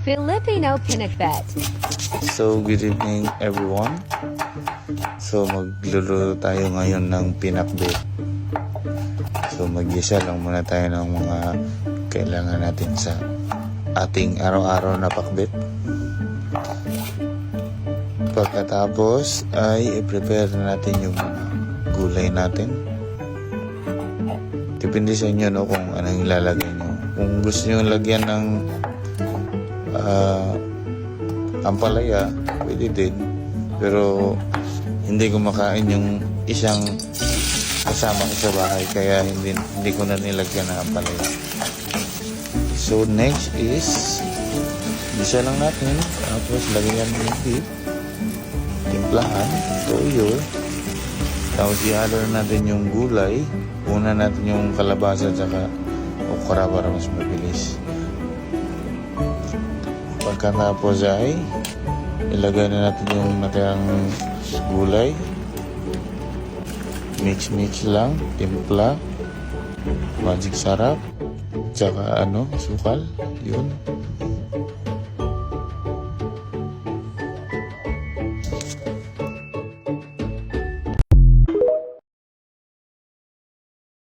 Filipino Pinakbet. So, good evening everyone. So, magluluto tayo ngayon ng pinakbet. So, mag-isa lang muna tayo ng mga kailangan natin sa ating araw-araw na pakbet. Pagkatapos ay i-prepare na natin yung mga gulay natin. Depende sa inyo no, kung anong ilalagay nyo. Kung gusto nyo lagyan ng ampalaya, pwede din. Pero hindi ko makain yung isang kasama ko sa bahay, kaya hindi ko na nilagyan ng ampalaya. So next is isa lang natin, tapos lagyan ng beef, timplahan, toyo, tapos i-halo natin yung gulay. Una natin yung kalabasa at saka okra para mas mabilis. Pagkatapos ay ilagay na natin yung natirang gulay. Mix lang, timpla, magic sarap, tsaka sukal, yun.